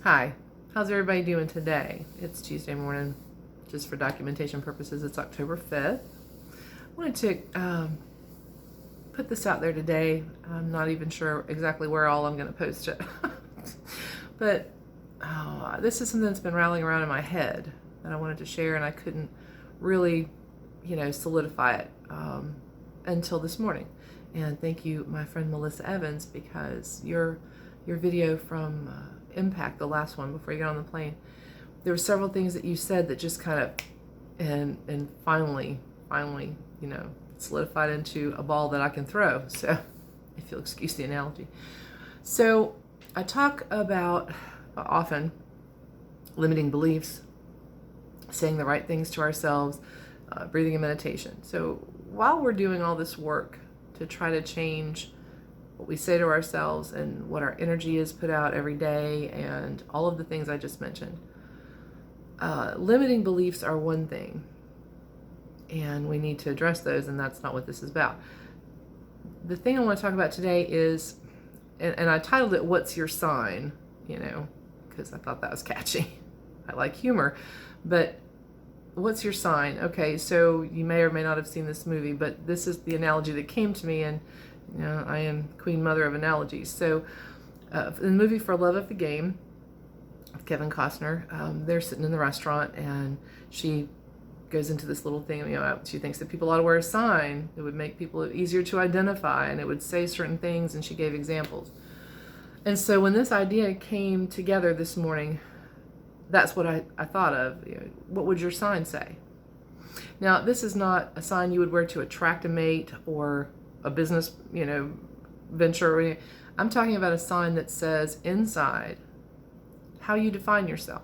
Hi, how's everybody doing today? It's Tuesday morning, just for documentation purposes. It's October 5th. I wanted to put this out there today. I'm not even sure exactly where all I'm going to post it. But this is something that's been rattling around in my head that I wanted to share, and I couldn't really, solidify it until this morning. And thank you, my friend Melissa Evans, because your video from Impact, the last one before you got on the plane, there were several things that you said that just kind of and finally solidified into a ball that I can throw. So if you'll excuse the analogy. So I talk about often limiting beliefs, saying the right things to ourselves, breathing and meditation. So while we're doing all this work to try to change what we say to ourselves and what our energy is put out every day and all of the things I just mentioned, limiting beliefs are one thing, and we need to address those, and that's not what this is about. The thing I want to talk about today is, and I titled it, "What's Your Sign?" Because I thought that was catchy. I like humor, but what's your sign? Okay, so you may or may not have seen this movie, but this is the analogy that came to me, and I am queen mother of analogies. So in the movie For Love of the Game, with Kevin Costner, they're sitting in the restaurant, and she goes into this little thing. She thinks that people ought to wear a sign. It would make people easier to identify, and it would say certain things, and she gave examples. And so when this idea came together this morning, that's what I thought of. What would your sign say? Now, this is not a sign you would wear to attract a mate or a business, venture. I'm talking about a sign that says inside how you define yourself.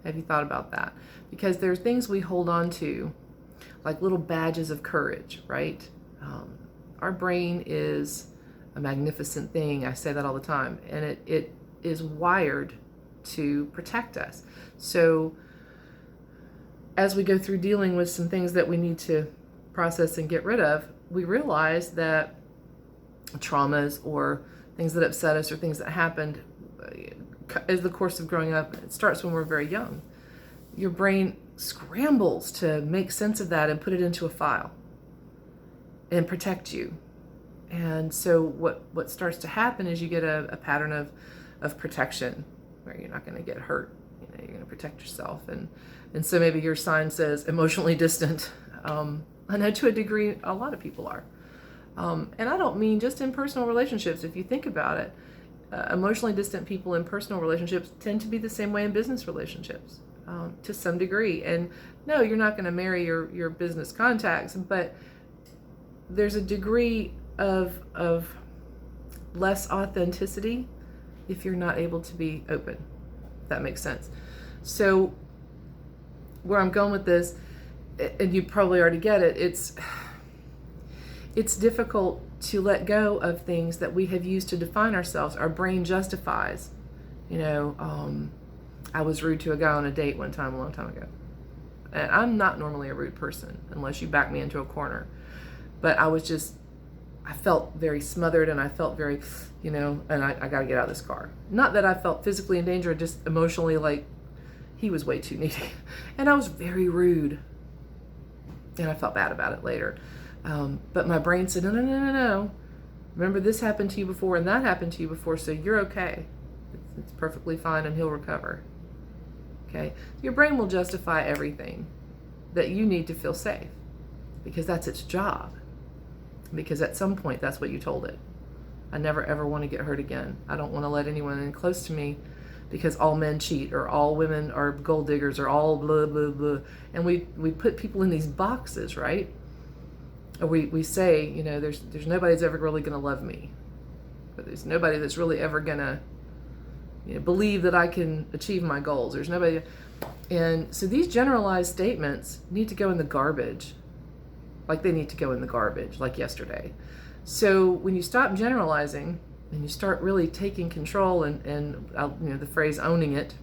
Have you thought about that? Because there are things we hold on to, like little badges of courage, right? Our brain is a magnificent thing. I say that all the time, and it is wired to protect us. So as we go through dealing with some things that we need to process and get rid of, we realize that traumas or things that upset us or things that happened as the course of growing up, it starts when we're very young. Your brain scrambles to make sense of that and put it into a file and protect you. And so what starts to happen is you get a pattern of protection where you're not going to get hurt. You're going to protect yourself. And so maybe your sign says emotionally distant. I know to a degree a lot of people are. And I don't mean just in personal relationships. If you think about it, emotionally distant people in personal relationships tend to be the same way in business relationships to some degree. And no, you're not going to marry your business contacts, but there's a degree of less authenticity if you're not able to be open. If that makes sense. So where I'm going with this, and you probably already get it, it's difficult to let go of things that we have used to define ourselves. Our brain justifies. I was rude to a guy on a date one time, a long time ago. And I'm not normally a rude person unless you back me into a corner. But I felt very smothered, and I felt very, and I got to get out of this car. Not that I felt physically in danger, just emotionally like he was way too needy. And I was very rude. And I felt bad about it later. But my brain said, no. Remember, this happened to you before and that happened to you before, so you're okay. It's perfectly fine, and he'll recover. Okay? Your brain will justify everything that you need to feel safe because that's its job. Because at some point, that's what you told it. I never, ever want to get hurt again. I don't want to let anyone in close to me because all men cheat, or all women are gold diggers, or all blah, blah, blah. And we put people in these boxes, right? Or we say, there's nobody that's ever really going to love me. But there's nobody that's really ever going to believe that I can achieve my goals. There's nobody. And so these generalized statements need to go in the garbage. Like they need to go in the garbage, like yesterday. So when you stop generalizing and you start really taking control and the phrase owning it,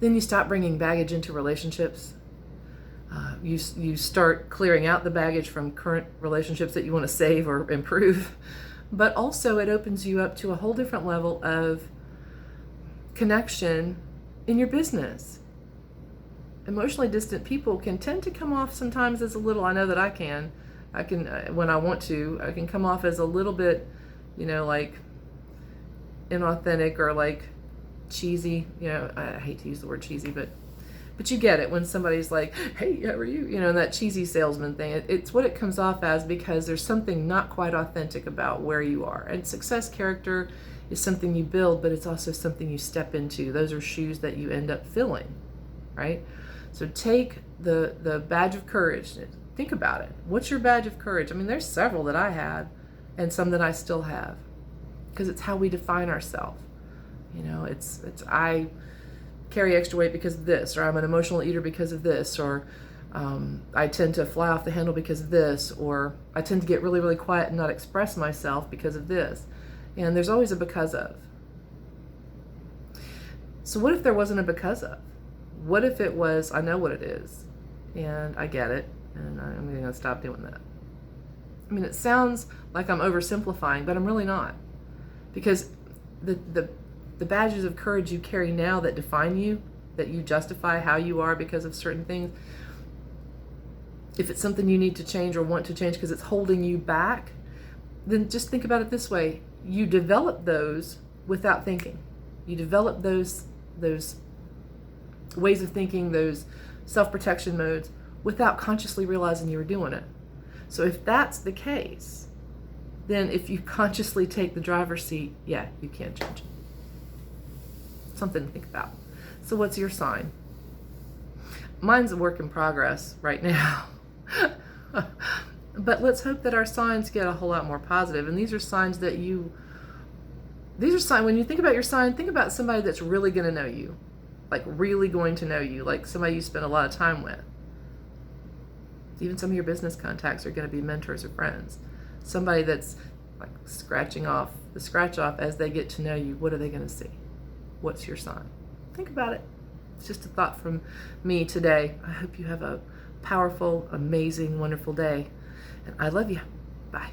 then you stop bringing baggage into relationships. You start clearing out the baggage from current relationships that you want to save or improve. But also it opens you up to a whole different level of connection in your business. Emotionally distant people can tend to come off sometimes as a little, I know that I can, when I want to, I can come off as a little bit, like inauthentic or like cheesy. I hate to use the word cheesy, but you get it when somebody's like, hey, how are you? That cheesy salesman thing. It's what it comes off as because there's something not quite authentic about where you are. And success character is something you build, but it's also something you step into. Those are shoes that you end up filling, right? So take the badge of courage. Think about it. What's your badge of courage? I mean, there's several that I had and some that I still have because it's how we define ourselves. It's I carry extra weight because of this, or I'm an emotional eater because of this, or I tend to fly off the handle because of this, or I tend to get really, really quiet and not express myself because of this. And there's always a because of. So what if there wasn't a because of? What if it was, I know what it is, and I get it, and I'm going to stop doing that? I mean, it sounds like I'm oversimplifying, but I'm really not. Because the badges of courage you carry now that define you, that you justify how you are because of certain things, if it's something you need to change or want to change because it's holding you back, then just think about it this way. You develop those without thinking. You develop those ways of thinking, those self-protection modes, without consciously realizing you were doing it. So if that's the case, then if you consciously take the driver's seat, yeah, you can change it. Something to think about. So what's your sign? Mine's a work in progress right now. But let's hope that our signs get a whole lot more positive. And these are signs that when you think about your sign, think about somebody that's really going to know you. Like really going to know you. Like somebody you spend a lot of time with. Even some of your business contacts are going to be mentors or friends. Somebody that's like scratching off the scratch off as they get to know you. What are they going to see? What's your sign? Think about it. It's just a thought from me today. I hope you have a powerful, amazing, wonderful day. And I love you. Bye.